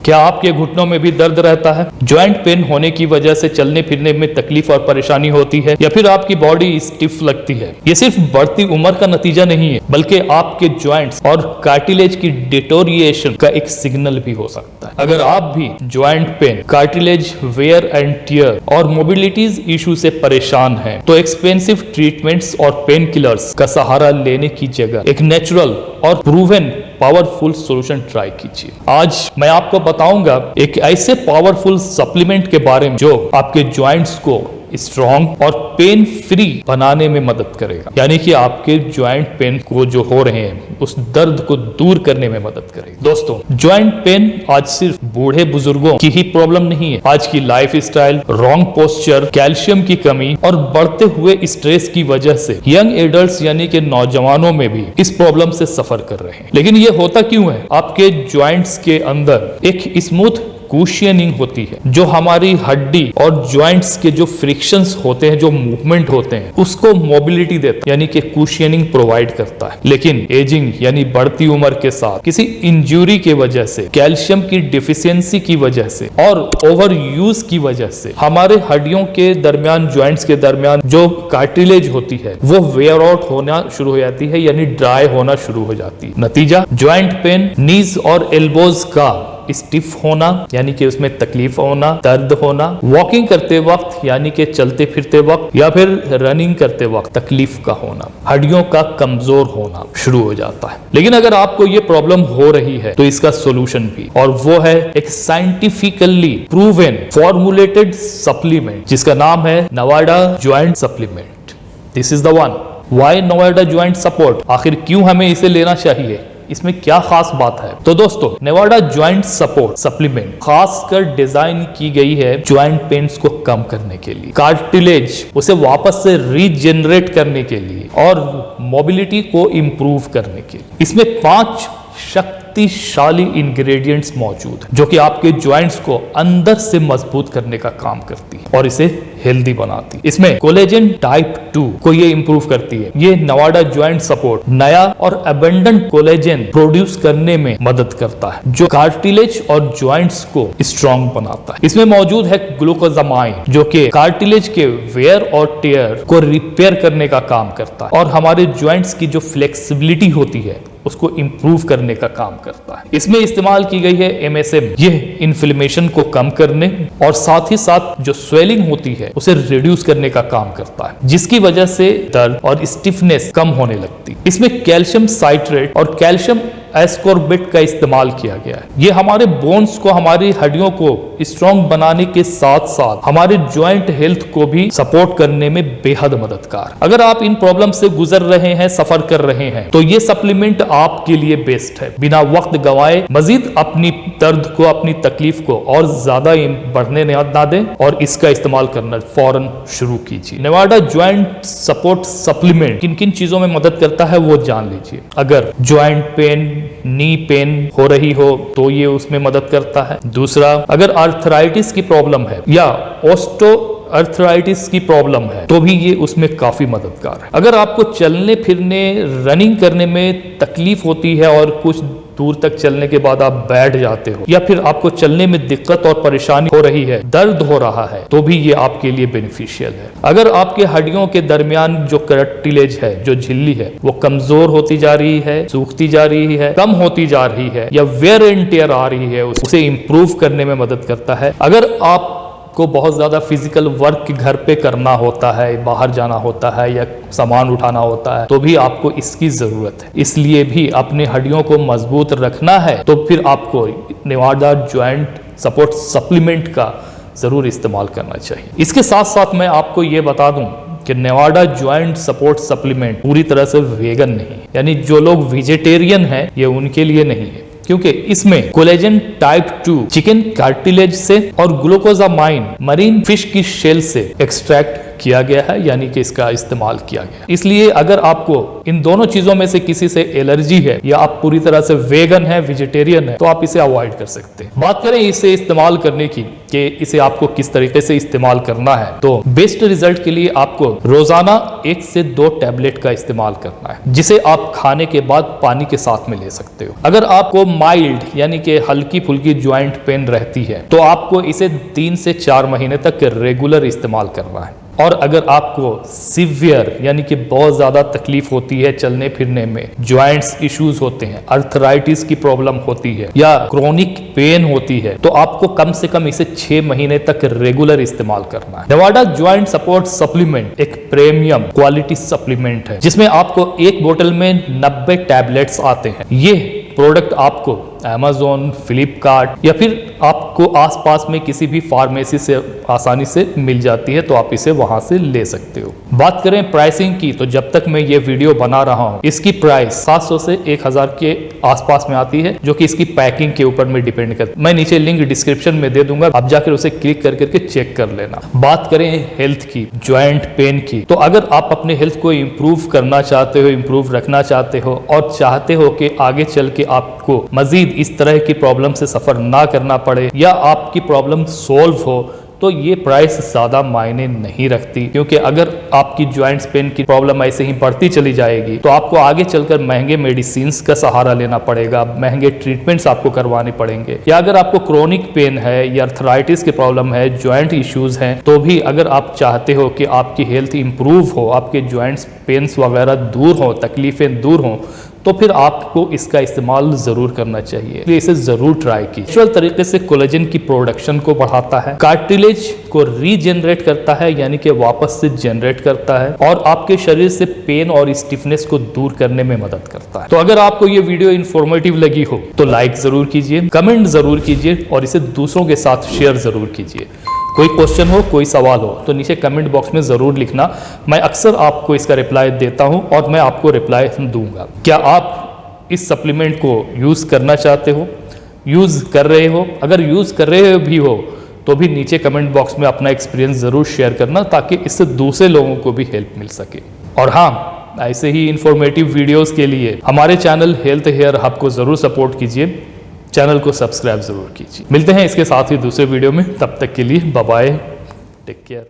क्या आपके घुटनों में भी दर्द रहता है? ज्वाइंट पेन होने की वजह से चलने फिरने में तकलीफ और परेशानी होती है, या फिर आपकी बॉडी स्टिफ लगती है? ये सिर्फ बढ़ती उम्र का नतीजा नहीं है, बल्कि आपके ज्वाइंट्स और कार्टिलेज की डिटोरिएशन का एक सिग्नल भी हो सकता है। अगर आप भी joint pain, cartilage wear and tear और मोबिलिटीज इशू से परेशान हैं, तो एक्सपेंसिव ट्रीटमेंट्स और पेन किलर्स का सहारा लेने की जगह एक नेचुरल और प्रूवन पावरफुल सॉल्यूशन ट्राई कीजिए। आज मैं आपको बताऊंगा एक ऐसे पावरफुल सप्लीमेंट के बारे में जो आपके जॉइंट्स को स्ट्रॉन्ग और पेन फ्री बनाने में मदद करेगा, यानी कि आपके ज्वाइंट पेन को जो हो रहे हैं उस दर्द को दूर करने में मदद करेगा। दोस्तों, ज्वाइंट पेन आज सिर्फ बूढ़े बुजुर्गों की ही प्रॉब्लम नहीं है। आज की life style, wrong posture, calcium की कमी और बढ़ते हुए स्ट्रेस की वजह से यंग एडल्ट्स यानी कि नौजवानों में भी इस प्रॉब्लम से सफर कर रहे हैं। लेकिन ये होता क्यों है? आपके ज्वाइंट्स के अंदर एक स्मूथ कुशनिंग होती है जो हमारी हड्डी और जॉइंट्स के जो फ्रिक्शंस होते हैं, जो मूवमेंट होते हैं, उसको मोबिलिटी देता है, यानी कि कुशनिंग प्रोवाइड करता है। लेकिन एजिंग यानी बढ़ती उम्र के साथ किसी इंजरी के वजह से, कैल्शियम की डिफिशियंसी की वजह से और ओवर यूज की वजह से हमारे हड्डियों के दरमियान, जॉइंट्स के दरमियान जो कार्टिलेज होती है वो वेयर आउट होना शुरू हो जाती है, यानी ड्राई होना शुरू हो जाती है। नतीजा, ज्वाइंट पेन, नीज और एल्बोज का स्टिफ होना यानी कि उसमें तकलीफ होना, दर्द होना, वॉकिंग करते वक्त यानी कि चलते फिरते वक्त या फिर रनिंग करते वक्त तकलीफ का होना, हड्डियों का कमजोर होना शुरू हो जाता है। लेकिन अगर आपको ये प्रॉब्लम हो रही है तो इसका सॉल्यूशन भी, और वो है एक साइंटिफिकली प्रूवन फॉर्मुलेटेड सप्लीमेंट जिसका नाम है Nevada joint supplement. This is the one. Why Nevada joint support? आखिर क्यों हमें इसे लेना चाहिए? इसमें क्या खास बात है? तो दोस्तों, नवाडा ज्वाइंट सपोर्ट सप्लीमेंट खासकर डिजाइन की गई है ज्वाइंट पेन्स को कम करने के लिए, कार्टिलेज उसे वापस से रीजनरेट करने के लिए और मोबिलिटी को इंप्रूव करने के लिए। इसमें 5 शक्तिशाली इंग्रेडिएंट्स मौजूद हैं जो कि आपके जॉइंट्स को अंदर से मजबूत करने का काम करती है और इसे हेल्दी बनाती है। इसमें कोलेजन टाइप 2 को ये इंप्रूव करती है। ये नवाडा ज्वाइंट सपोर्ट नया और अबंडेंट कोलेजन प्रोड्यूस करने में मदद करता है जो कार्टिलेज और जॉइंट्स को स्ट्रॉन्ग बनाता है। इसमें मौजूद है ग्लूकोजामाइन जो कि कार्टिलेज के वेयर और टेयर को रिपेयर करने का काम करता है और हमारे जॉइंट्स की जो फ्लेक्सिबिलिटी होती है उसको इंप्रूव करने का काम करता है। इसमें इस्तेमाल की गई है MSM, यह इन्फ्लेमेशन को कम करने और साथ ही साथ जो स्वेलिंग होती है उसे रिड्यूस करने का काम करता है, जिसकी वजह से दर्द और स्टिफनेस कम होने लगती है। इसमें कैल्शियम साइट्रेट और कैल्शियम एस्कॉर्बिट का इस्तेमाल किया गया है। ये हमारे बोन्स को, हमारी हड्डियों को स्ट्रॉन्ग बनाने के साथ साथ हमारे ज्वाइंट हेल्थ को भी सपोर्ट करने में बेहद मददगार। अगर आप इन प्रॉब्लम से गुजर रहे हैं, सफर कर रहे हैं, तो ये सप्लीमेंट आपके लिए बेस्ट है। बिना वक्त गंवाए मजीद अपनी दर्द को, अपनी तकलीफ को और ज्यादा बढ़ने ना दें और इसका इस्तेमाल करना फौरन शुरू कीजिए। नवाडा ज्वाइंट सपोर्ट सप्लीमेंट किन किन चीजों में मदद करता है वो जान लीजिए। अगर ज्वाइंट पेन, नी पेन हो रही हो तो ये उसमें मदद करता है। दूसरा, अगर आर्थराइटिस की प्रॉब्लम है या ऑस्टो आर्थराइटिस की प्रॉब्लम है तो भी ये उसमें काफी मददगार है। अगर आपको चलने फिरने, रनिंग करने में तकलीफ होती है और कुछ दूर तक चलने के बाद आप बैठ जाते हो, या फिर आपको चलने में दिक्कत और परेशानी हो रही है, दर्द हो रहा है, तो भी ये आपके लिए बेनिफिशियल है। अगर आपके हड्डियों के दरमियान जो कार्टिलेज है, जो झिल्ली है, वो कमजोर होती जा रही है, सूखती जा रही है, कम होती जा रही है या वेयर एंड टेयर आ रही है, उसे इंप्रूव करने में मदद करता है। अगर आप को बहुत ज्यादा फिजिकल वर्क घर पे करना होता है, बाहर जाना होता है या सामान उठाना होता है, तो भी आपको इसकी जरूरत है। इसलिए भी अपनी हड्डियों को मजबूत रखना है तो फिर आपको नवाडा ज्वाइंट सपोर्ट सप्लीमेंट का जरूर इस्तेमाल करना चाहिए। इसके साथ साथ मैं आपको ये बता दूं कि नवाडा ज्वाइंट सपोर्ट सप्लीमेंट पूरी तरह से वेगन नहीं है, यानी जो लोग वेजिटेरियन हैं ये उनके लिए नहीं है, क्योंकि इसमें कोलेजन टाइप 2 चिकन कार्टिलेज से और ग्लूकोजामाइन मरीन फिश की शेल से एक्सट्रैक्ट किया गया है, यानी कि इसका इस्तेमाल किया गया। इसलिए अगर आपको इन दोनों चीजों में से किसी से एलर्जी है या आप पूरी तरह से वेगन है, वेजिटेरियन है, तो आप इसे अवॉइड कर सकते हैं। बात करें इसे इस्तेमाल करने की कि इसे आपको किस तरीके से इस्तेमाल करना है, तो बेस्ट रिजल्ट के लिए आपको रोजाना 1 से 2 टैबलेट का इस्तेमाल करना है, जिसे आप खाने के बाद पानी के साथ में ले सकते हो। अगर आपको माइल्ड यानी कि हल्की फुल्की ज्वाइंट पेन रहती है तो आपको इसे 3 से 4 महीने तक रेगुलर इस्तेमाल करना है। और अगर आपको सिवियर यानी कि बहुत ज़्यादा तकलीफ होती है चलने फिरने में, जॉइंट्स इश्यूज होते हैं, अर्थराइटिस की प्रॉब्लम होती है या क्रोनिक पेन होती है, तो आपको कम से कम इसे 6 महीने तक रेगुलर इस्तेमाल करना है। नवाडा जॉइंट सपोर्ट सप्लीमेंट एक प्रीमियम क्वालिटी सप्लीमेंट है, जिसमें आपको एक बोतल में 90 टैबलेट्स आते हैं। ये प्रोडक्ट आपको Amazon, फ्लिपकार्ट या फिर आपको आसपास में किसी भी फार्मेसी से आसानी से मिल जाती है, तो आप इसे वहां से ले सकते हो। बात करें प्राइसिंग की, तो जब तक मैं ये वीडियो बना रहा हूँ इसकी प्राइस 700 से 1000 के आसपास में आती है, जो कि इसकी पैकिंग के ऊपर में डिपेंड करता है। मैं नीचे लिंक डिस्क्रिप्शन में दे दूंगा, आप जाकर उसे क्लिक कर करके चेक कर लेना। बात करें हेल्थ की, ज्वाइंट पेन की, तो अगर आप अपने हेल्थ को इम्प्रूव करना चाहते हो, इम्प्रूव रखना चाहते हो और चाहते हो कि आगे चल के आपको मजीद इस तरह की प्रॉब्लम से सफर ना करना पड़े या आपकी प्रॉब्लम सोल्व हो, तो ये प्राइस ज़्यादा मायने नहीं रखती। क्योंकि अगर आपकी जॉइंट्स पेन की प्रॉब्लम ऐसे ही बढ़ती चली जाएगी तो आपको आगे चलकर महंगे मेडिसिन्स का सहारा लेना पड़ेगा, महंगे ट्रीटमेंट्स आपको करवाने पड़ेंगे। या अगर आपको क्रोनिक पेन है या अर्थराइटिस की प्रॉब्लम है, जॉइंट इश्यूज हैं, तो भी अगर आप चाहते हो कि आपकी हेल्थ इंप्रूव हो, आपके जॉइंट्स पेन्स वगैरह दूर हो, तकलीफें दूर हों, तो फिर आपको इसका इस्तेमाल जरूर करना चाहिए। इसलिए इसे जरूर ट्राई कीजिए। नेचुरल तरीके से कोलेजन की प्रोडक्शन को बढ़ाता है, कार्टिलेज को रीजनरेट करता है यानी कि वापस से जनरेट करता है, और आपके शरीर से पेन और स्टिफनेस को दूर करने में मदद करता है। तो अगर आपको ये वीडियो इंफॉर्मेटिव लगी हो तो लाइक जरूर कीजिए, कमेंट जरूर कीजिए और इसे दूसरों के साथ शेयर जरूर कीजिए। कोई क्वेश्चन हो, कोई सवाल हो तो नीचे कमेंट बॉक्स में ज़रूर लिखना, मैं अक्सर आपको इसका रिप्लाई देता हूं और मैं आपको रिप्लाई दूंगा। क्या आप इस सप्लीमेंट को यूज़ करना चाहते हो, यूज़ कर रहे हो? अगर यूज़ कर रहे भी हो तो भी नीचे कमेंट बॉक्स में अपना एक्सपीरियंस ज़रूर शेयर करना, ताकि इससे दूसरे लोगों को भी हेल्प मिल सके। और हाँ, ऐसे ही इंफॉर्मेटिव वीडियोज़ के लिए हमारे चैनल हेल्थ हेयर हब को ज़रूर सपोर्ट कीजिए, चैनल को सब्सक्राइब जरूर कीजिए। मिलते हैं इसके साथ ही दूसरे वीडियो में, तब तक के लिए बाय बाय, टेक केयर।